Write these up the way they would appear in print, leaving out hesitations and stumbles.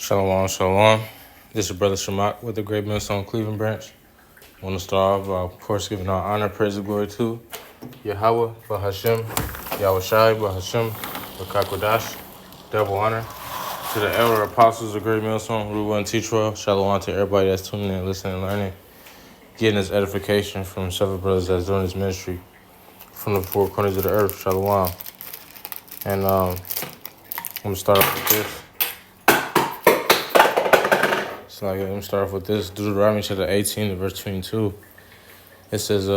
Shalom, shalom. This is Brother Shamak with the Great Millstone Cleveland branch. I want to start off, of course, giving our honor, praise, and glory to Yahweh, Bahashem, Yahweh Shai, Bahashem, Bakakwadash. Double honor to the elder apostles of Great Millstone, Ruwa and Teachwell. Shalom to everybody that's tuning in, listening, and learning, getting this edification from several brothers that's doing this ministry from the four corners of the earth. Shalom. And I'm going to start off with this. So let me start off with this. Deuteronomy chapter 18, verse 22. It says,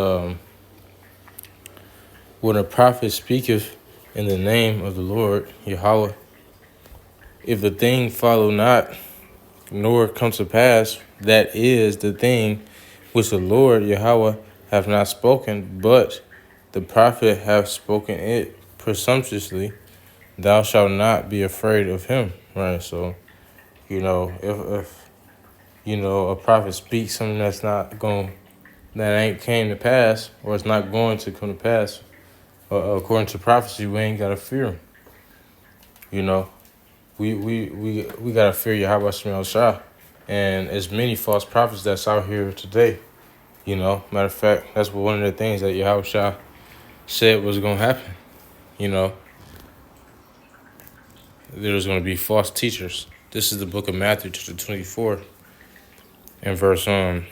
when a prophet speaketh in the name of the Lord, Yahweh, if the thing follow not, nor come to pass, that is the thing which the Lord, Yahweh, hath not spoken, but the prophet hath spoken it presumptuously, thou shalt not be afraid of him. Right? So, if a prophet speaks something that ain't came to pass, or it's not going to come to pass, according to prophecy, we ain't gotta fear him. We gotta fear Yahweh Shemel Shah, and there's many false prophets that's out here today. Matter of fact, that's one of the things that Yahweh Shah said was gonna happen. There's gonna be false teachers. This is the book of Matthew, chapter 24. And verse 5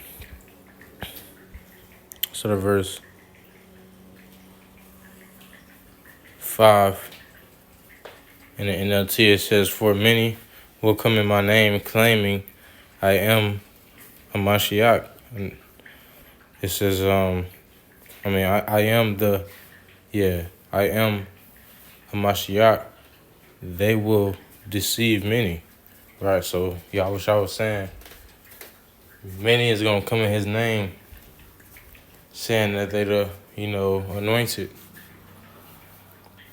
in the NLT, it says, "For many will come in my name, claiming I am a Mashiach." And it says, I am I am a Mashiach. They will deceive many. Right? So Yahweh Shah was saying, many is gonna come in his name, saying that they the anointed,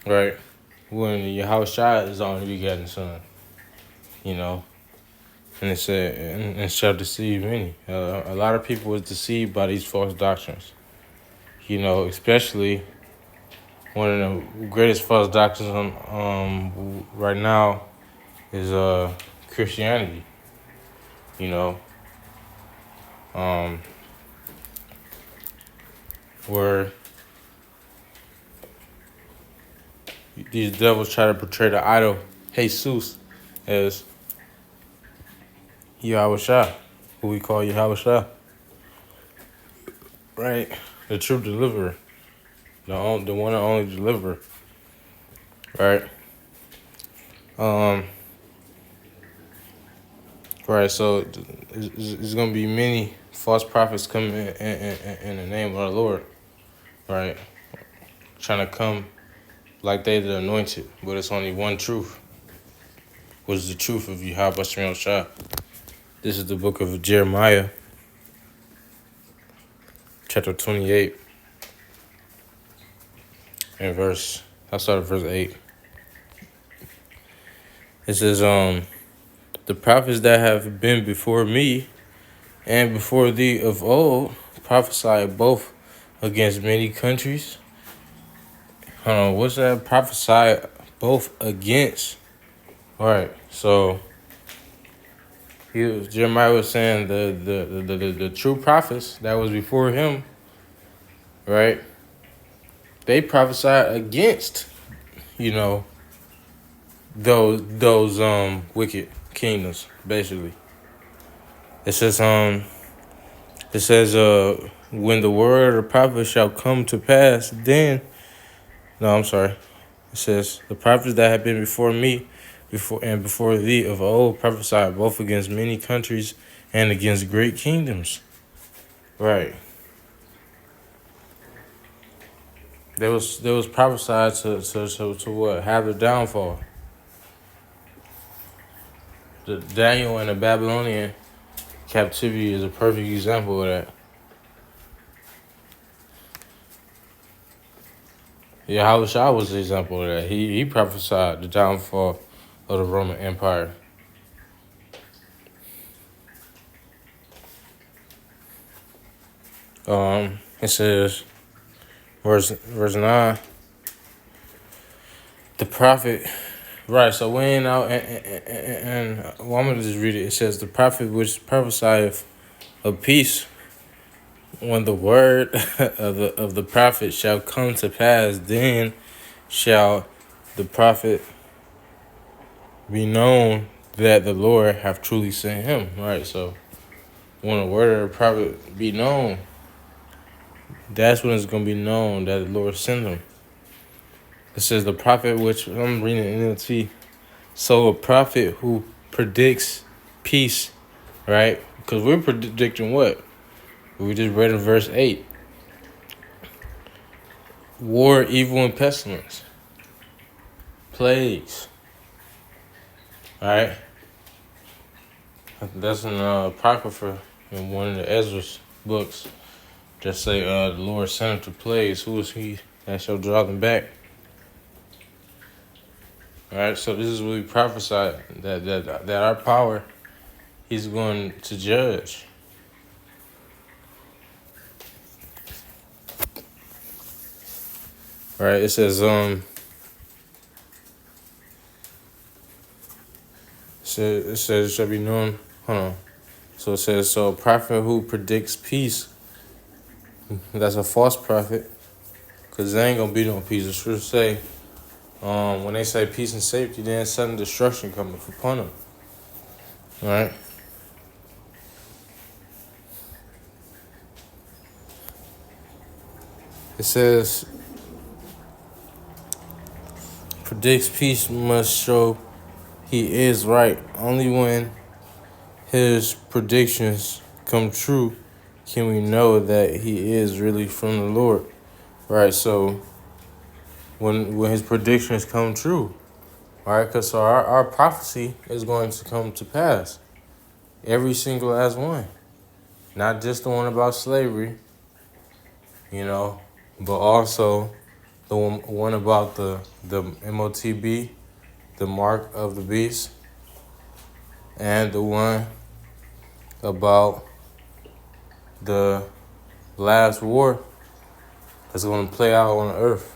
right? When Yahweh Shah is the only begotten Son, and it said, and shall deceive many. A lot of people is deceived by these false doctrines. Especially one of the greatest false doctrines right now is Christianity. Where these devils try to portray the idol Jesus as Yahweh Shah, who we call Yahweh Shah, right? The true deliverer, the one and only deliverer, right? Right. So there's gonna be many false prophets coming in the name of the Lord, right? Trying to come like they the anointed, but it's only one truth, which is the truth of Yahweh Shemel Shah. This is the book of Jeremiah, chapter 28, and I'll start at verse 8. It says, the prophets that have been before me and before thee of old prophesied both against many countries. What's that? Prophesied both against. All right, so Jeremiah was saying the true prophets that was before him, right? They prophesied against, those wicked kingdoms, basically. It says when the word of the prophet shall come to pass, then it says the prophets that have been before me before thee of old prophesied both against many countries and against great kingdoms. Right. There was prophesied to what? Have the downfall. The Daniel and the Babylonian captivity is a perfect example of that. Yahweh Shah was the example of that. He prophesied the downfall of the Roman Empire. It says, verse 9, the prophet Right, so we ain't out, and well, I'm gonna just read it. It says, "The prophet which prophesieth of peace, when the word of the prophet shall come to pass, then shall the prophet be known that the Lord have truly sent him." Right, so when the word of the prophet be known, that's when it's gonna be known that the Lord sent him. It says, "The prophet which," I'm reading NLT. So a prophet who predicts peace, right? Because we're predicting what? We just read in verse 8. War, evil, and pestilence. Plagues. Alright? That's in Apocrypha in one of the Ezra's books. Just say the Lord sent him to plagues. Who is he that shall draw them back? Alright, so this is what we prophesied. That our power, he's going to judge. Alright, it says, it says it shall be known. Hold on. So it says, so a prophet who predicts peace, that's a false prophet, because there ain't gonna be no peace. The scripture say, when they say peace and safety, then sudden destruction cometh upon them. All right. It says, predicts peace must show he is right. Only when his predictions come true can we know that he is really from the Lord. Right, so when his predictions come true, all right, because so our prophecy is going to come to pass. Every single last one. Not just the one about slavery, but also the one about the MOTB, the mark of the beast, and the one about the last war that's going to play out on the earth.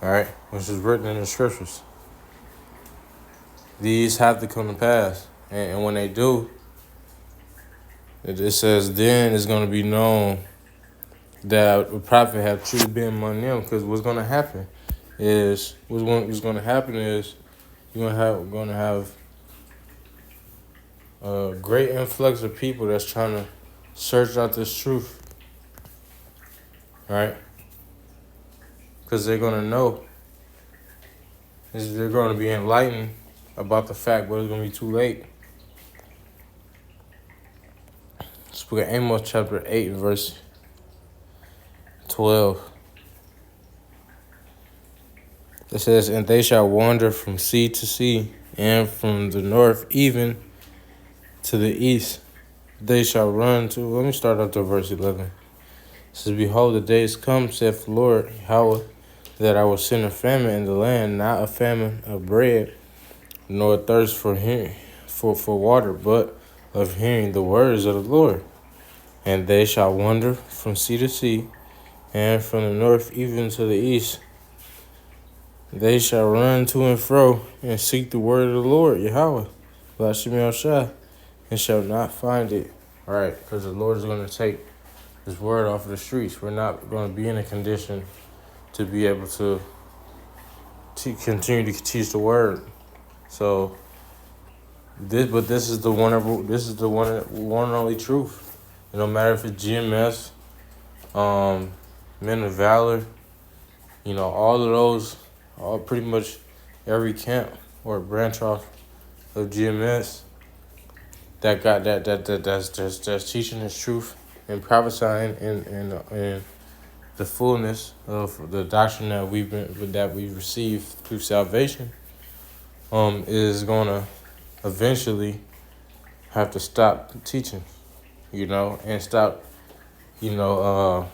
All right, which is written in the scriptures. These have to come to pass. And when they do, it says, then it's going to be known that the prophet have truly been among them. Because what's going to happen is, you're going to have a great influx of people that's trying to search out this truth. Right? Because they're going to know. They're going to be enlightened about the fact, but it's going to be too late. Let's look at Amos chapter 8, verse 12. It says, and they shall wander from sea to sea, and from the north even to the east. They shall run to, let me start up to verse 11. It says, behold, the days come, saith the Lord, Yahweh, that I will send a famine in the land, not a famine of bread, nor a thirst for water, but of hearing the words of the Lord. And they shall wander from sea to sea, and from the north even to the east. They shall run to and fro, and seek the word of the Lord, Yahweh, Blashem Yahushua, and shall not find it. All right, because the Lord is going to take His word off of the streets. We're not going to be in a condition to be able to continue to teach the word. So, this is the one and only truth. It don't matter if it's GMS, Men of Valor, all of those, pretty much every camp or branch off of GMS that's teaching this truth and prophesying in the fullness of the doctrine that we've received through salvation, is gonna eventually have to stop teaching, and stop, being on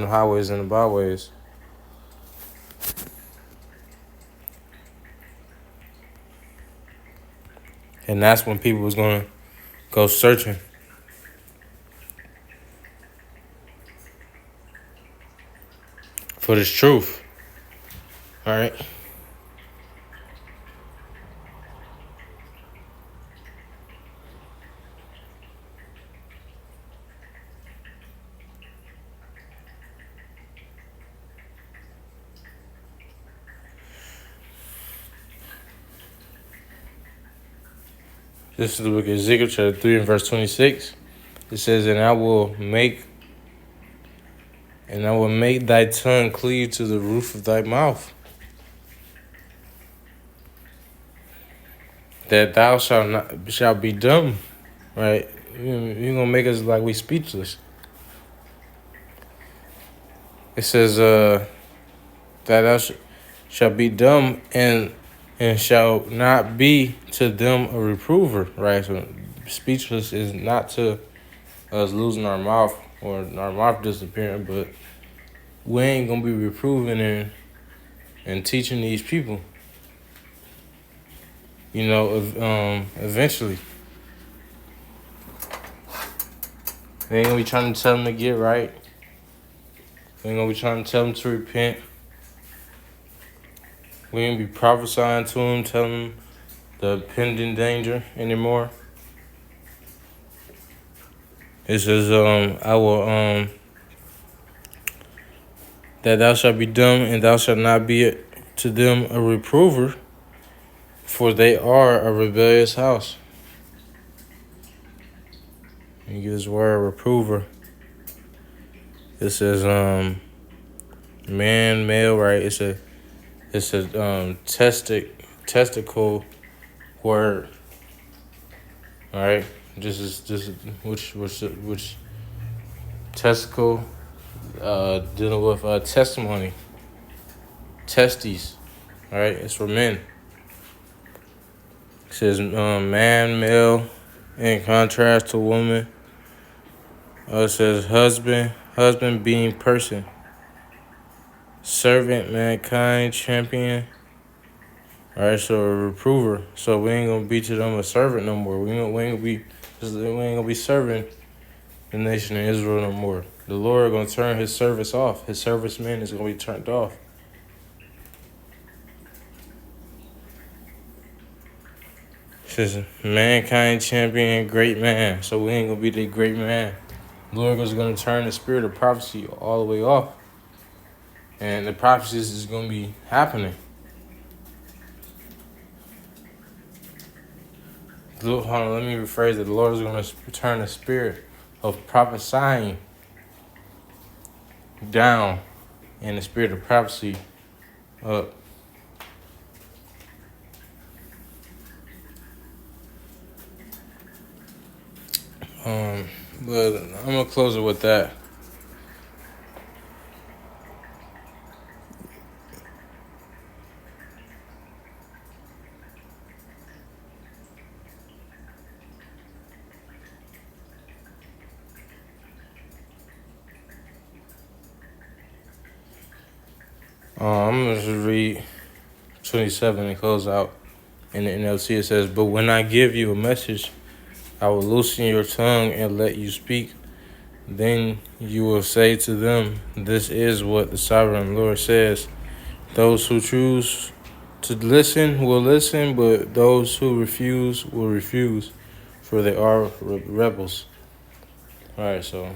the highways and the byways. And that's when people was going to go searching for this truth. All right. This is the book of Ezekiel, chapter 3 and verse 26. It says, And I will make thy tongue cleave to the roof of thy mouth, that thou shalt be dumb. Right? You're gonna make us like we speechless. It says, that thou shalt be dumb and shall not be to them a reprover. Right? So speechless is not to us losing our mouth or our mouth disappearing, but we ain't gonna be reproving and teaching these people. You know, eventually. We ain't gonna be trying to tell them to get right. We ain't gonna be trying to tell them to repent. We ain't gonna be prophesying to them, telling them the pending danger anymore. It says, I will, that thou shalt be dumb and thou shalt not be to them a reprover, for they are a rebellious house. You get this word reprover. It says man, male, right? It's a testicle word. All right. This is which testicle dealing with testimony. Testes. All right. It's for men. It says man, male, in contrast to woman. It says husband being person. Servant, mankind, champion. Alright, so a reprover. So we ain't gonna be to them a servant no more. We ain't gonna be serving the nation of Israel no more. The Lord gonna turn his service off. His servicemen is gonna be turned off. It says mankind, champion, great man. So we ain't gonna be the great man. The Lord is going to turn the spirit of prophecy all the way off. And the prophecies is going to be happening. Hold on, let me rephrase it. The Lord is going to turn the spirit of prophesying down and the spirit of prophecy up. But I'm going to close it with that. I'm going to just read 27 and close out. In the NLT it says, But when I give you a message, I will loosen your tongue and let you speak. Then you will say to them, This is what the sovereign Lord says. Those who choose to listen will listen, but those who refuse will refuse, for they are rebels. All right, so,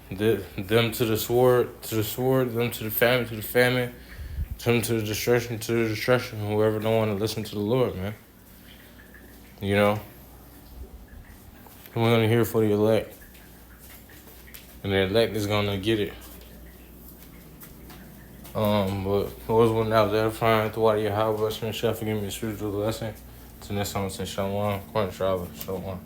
them to the sword, them to the famine, them to the destruction, whoever don't want to listen to the Lord, man. And we're going to hear for the elect. And the elect is going to get it. But Lord's one that was edifying to water your house, blessing and shall forgive me the spiritual lesson. To next time, I say shalom, Shalom.